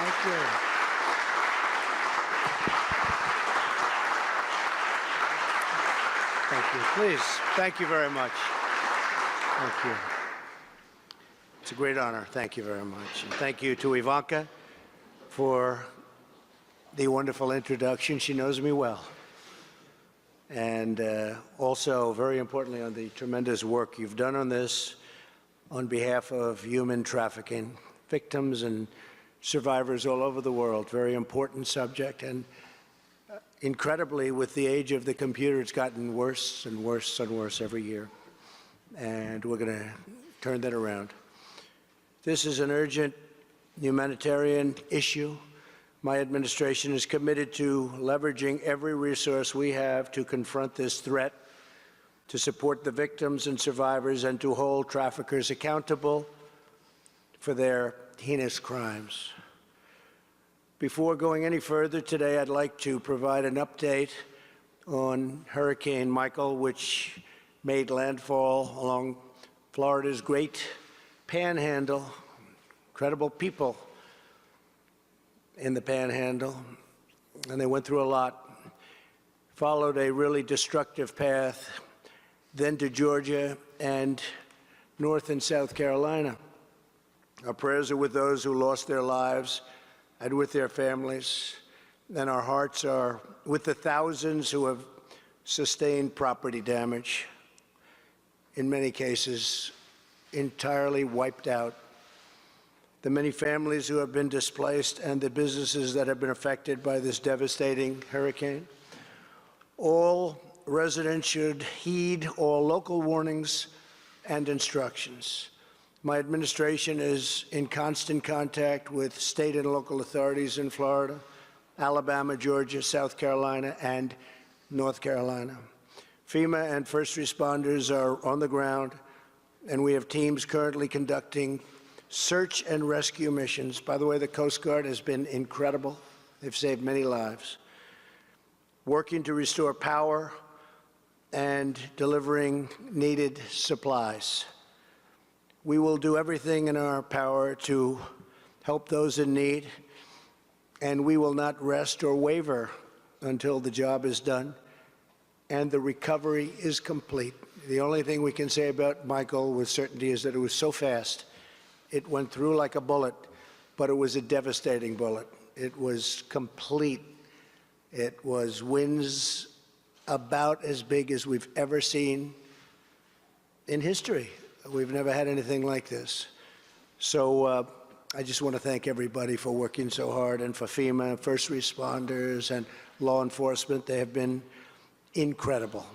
Thank you. Thank you. Please. Thank you very much. Thank you. It's a great honor. Thank you very much. And thank you to Ivanka for the wonderful introduction. She knows me well. And also, very importantly, on the tremendous work you've done on this on behalf of human trafficking victims and survivors all over the world. Very important subject. And incredibly, with the age of the computer, it's gotten worse and worse and worse every year. And we're going to turn that around. This is an urgent humanitarian issue. My administration is committed to leveraging every resource we have to confront this threat, to support the victims and survivors, and to hold traffickers accountable for their heinous crimes. Before going any further today, I'd like to provide an update on Hurricane Michael, which made landfall along Florida's Great Panhandle. Incredible people in the Panhandle, and they went through a lot. Followed a really destructive path, then to Georgia and North and South Carolina. Our prayers are with those who lost their lives and with their families, and our hearts are with the thousands who have sustained property damage, in many cases entirely wiped out, the many families who have been displaced, and the businesses that have been affected by this devastating hurricane. All residents should heed all local warnings and instructions. My administration is in constant contact with state and local authorities in Florida, Alabama, Georgia, South Carolina, and North Carolina. FEMA and first responders are on the ground, and we have teams currently conducting search and rescue missions. By the way, the Coast Guard has been incredible. They've saved many lives. Working to restore power and delivering needed supplies. We will do everything in our power to help those in need, and we will not rest or waver until the job is done and the recovery is complete. The only thing we can say about Michael with certainty is that it was so fast. It went through like a bullet, but it was a devastating bullet. It was complete. It was winds about as big as we've ever seen in history. We've never had anything like this. So I just want to thank everybody for working so hard, and for FEMA, first responders, and law enforcement. They have been incredible,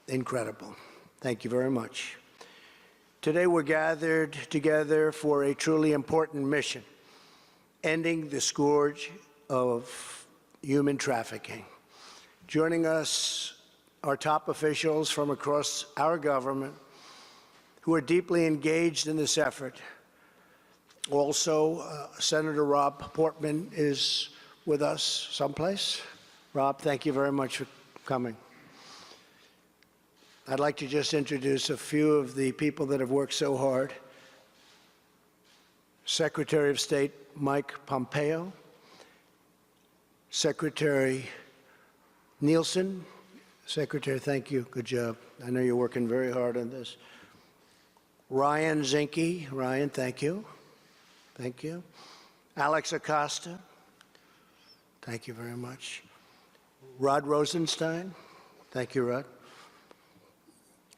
incredible. Thank you very much. Today we're gathered together for a truly important mission, ending the scourge of human trafficking. Joining us are top officials from across our government who are deeply engaged in this effort. Also, Senator Rob Portman is with us someplace. Rob, thank you very much for coming. I'd like to just introduce a few of the people that have worked so hard. Secretary of State Mike Pompeo, Secretary Nielsen. Secretary, thank you. Good job. I know you're working very hard on this. Ryan Zinke. Ryan, thank you. Thank you. Alex Acosta. Thank you very much. Rod Rosenstein. Thank you, Rod.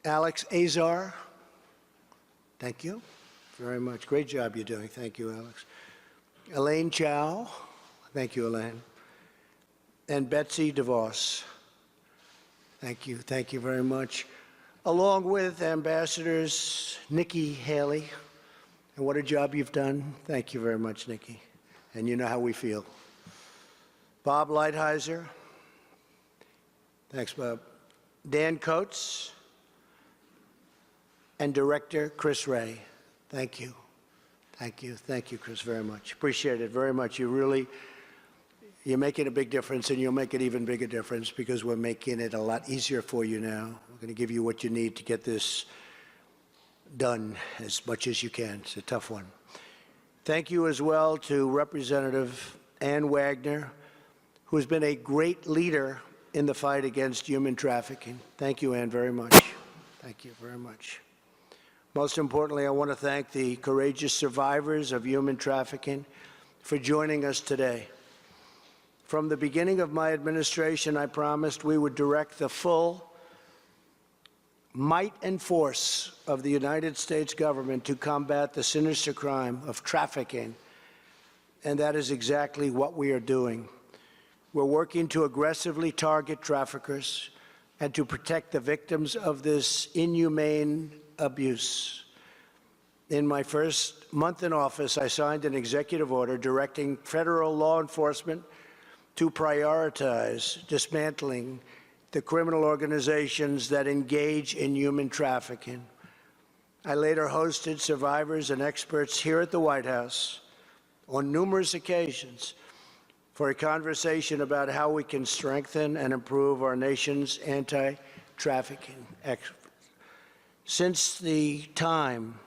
Alex Azar. Thank you very much. Great job you're doing. Thank you, Alex. Elaine Chow. Thank you, Elaine. And Betsy DeVos. Thank you. Thank you very much. Along with Ambassadors Nikki Haley. And what a job you've done. Thank you very much, Nikki. And you know how we feel. Bob Lighthizer. Thanks, Bob. Dan Coates. And Director Chris Ray. Thank you. Thank you. Thank you, Chris, very much. Appreciate it very much. You're making a big difference, and you'll make an even bigger difference because we're making it a lot easier for you now. We're going to give you what you need to get this done as much as you can. It's a tough one. Thank you as well to Representative Ann Wagner, who's been a great leader in the fight against human trafficking. Thank you, Ann, very much. Thank you very much. Most importantly, I want to thank the courageous survivors of human trafficking for joining us today. From the beginning of my administration, I promised we would direct the full might and force of the United States government to combat the sinister crime of trafficking, and that is exactly what we are doing. We're working to aggressively target traffickers and to protect the victims of this inhumane abuse. In my first month in office, I signed an executive order directing federal law enforcement to prioritize dismantling the criminal organizations that engage in human trafficking. I later hosted survivors and experts here at the White House on numerous occasions for a conversation about how we can strengthen and improve our nation's anti-trafficking efforts. Since the time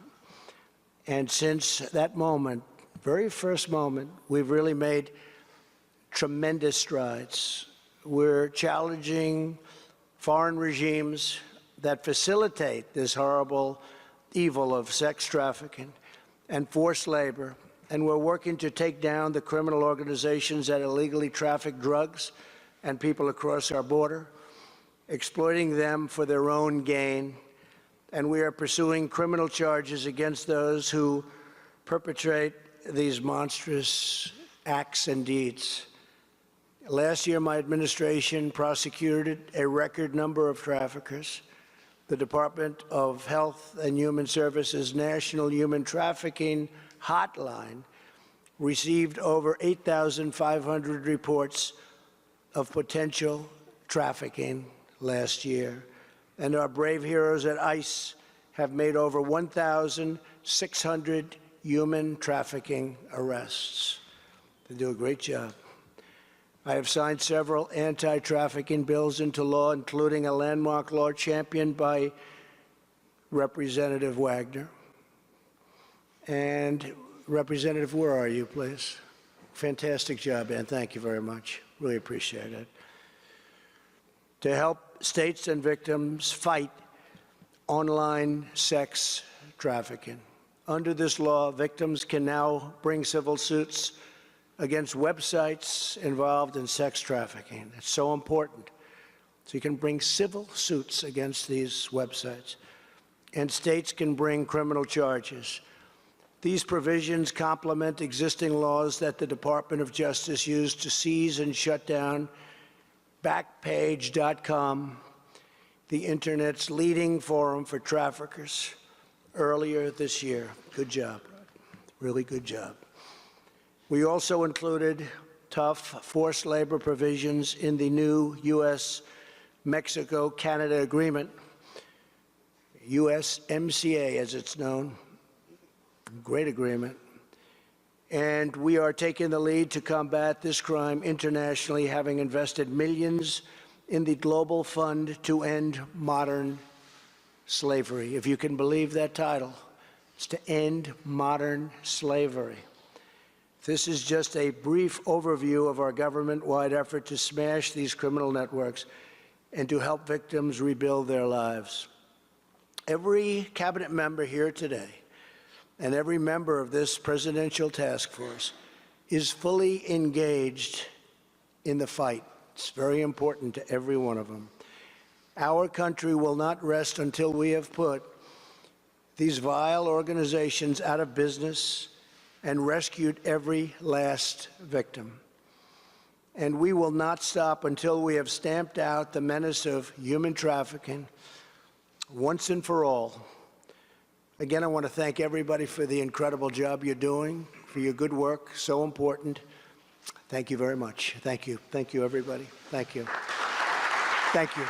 and since that moment, very first moment, we've really made tremendous strides. We're challenging foreign regimes that facilitate this horrible evil of sex trafficking and forced labor, and we're working to take down the criminal organizations that illegally traffic drugs and people across our border, exploiting them for their own gain. And we are pursuing criminal charges against those who perpetrate these monstrous acts and deeds. Last year, my administration prosecuted a record number of traffickers. The Department of Health and Human Services National Human Trafficking Hotline received over 8,500 reports of potential trafficking last year. And our brave heroes at ICE have made over 1,600 human trafficking arrests. They do a great job. I have signed several anti-trafficking bills into law, including a landmark law championed by Representative Wagner. And Representative, where are you, please? Fantastic job, Ann. Thank you very much. Really appreciate it. To help states and victims fight online sex trafficking. Under this law, victims can now bring civil suits against websites involved in sex trafficking. It's so important. So you can bring civil suits against these websites, and states can bring criminal charges. These provisions complement existing laws that the Department of Justice used to seize and shut down Backpage.com, the Internet's leading forum for traffickers, earlier this year. Good job. Really good job. We also included tough forced labor provisions in the new U.S.-Mexico-Canada agreement, USMCA as it's known. Great agreement. And we are taking the lead to combat this crime internationally, having invested millions in the Global Fund to End Modern Slavery. If you can believe that title, it's to end modern slavery. This is just a brief overview of our government-wide effort to smash these criminal networks and to help victims rebuild their lives. Every cabinet member here today and every member of this presidential task force is fully engaged in the fight. It's very important to every one of them. Our country will not rest until we have put these vile organizations out of business and rescued every last victim. And we will not stop until we have stamped out the menace of human trafficking once and for all. Again, I want to thank everybody for the incredible job you're doing, for your good work, so important. Thank you very much. Thank you. Thank you, everybody. Thank you. Thank you.